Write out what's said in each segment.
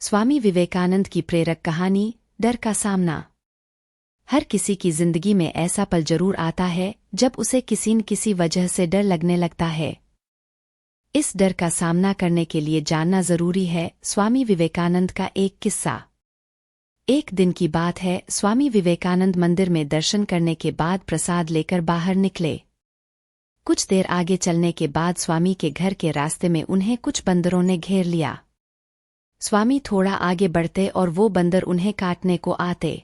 स्वामी विवेकानंद की प्रेरक कहानी डर का सामना। हर किसी की जिंदगी में ऐसा पल जरूर आता है जब उसे किसी न किसी वजह से डर लगने लगता है। इस डर का सामना करने के लिए जानना जरूरी है स्वामी विवेकानंद का एक किस्सा। एक दिन की बात है, स्वामी विवेकानंद मंदिर में दर्शन करने के बाद प्रसाद लेकर बाहर निकले। कुछ देर आगे चलने के बाद स्वामी के घर के रास्ते में उन्हें कुछ बंदरों ने घेर लिया। स्वामी थोड़ा आगे बढ़ते और वो बंदर उन्हें काटने को आते।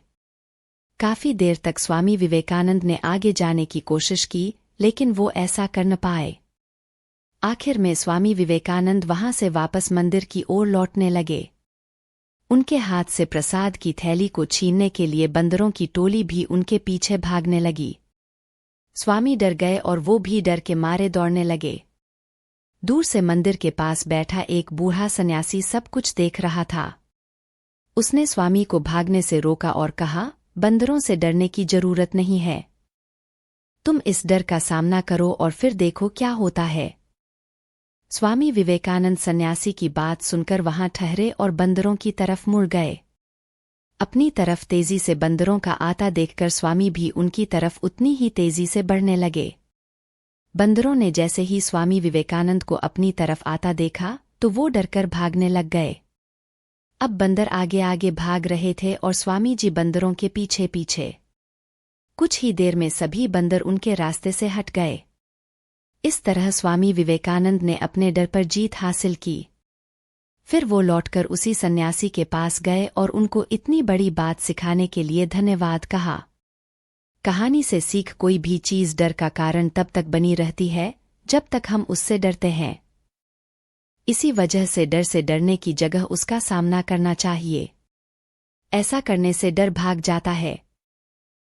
काफी देर तक स्वामी विवेकानंद ने आगे जाने की कोशिश की, लेकिन वो ऐसा कर न पाए। आखिर में स्वामी विवेकानंद वहां से वापस मंदिर की ओर लौटने लगे। उनके हाथ से प्रसाद की थैली को छीनने के लिए बंदरों की टोली भी उनके पीछे भागने लगी। स्वामी डर गए और वो भी डर के मारे दौड़ने लगे। दूर से मंदिर के पास बैठा एक बूढ़ा सन्यासी सब कुछ देख रहा था। उसने स्वामी को भागने से रोका और कहा, बंदरों से डरने की जरूरत नहीं है। तुम इस डर का सामना करो और फिर देखो क्या होता है। स्वामी विवेकानंद सन्यासी की बात सुनकर वहां ठहरे और बंदरों की तरफ मुड़ गए। अपनी तरफ तेजी से बंदरों का आता देखकर स्वामी भी उनकी तरफ उतनी ही तेजी से बढ़ने लगे। बंदरों ने जैसे ही स्वामी विवेकानंद को अपनी तरफ आता देखा तो वो डरकर भागने लग गए। अब बंदर आगे आगे भाग रहे थे और स्वामी जी बंदरों के पीछे पीछे। कुछ ही देर में सभी बंदर उनके रास्ते से हट गए। इस तरह स्वामी विवेकानंद ने अपने डर पर जीत हासिल की। फिर वो लौटकर उसी सन्यासी के पास गए और उनको इतनी बड़ी बात सिखाने के लिए धन्यवाद कहा। कहानी से सीख, कोई भी चीज डर का कारण तब तक बनी रहती है जब तक हम उससे डरते हैं। इसी वजह से डरने की जगह उसका सामना करना चाहिए। ऐसा करने से डर भाग जाता है।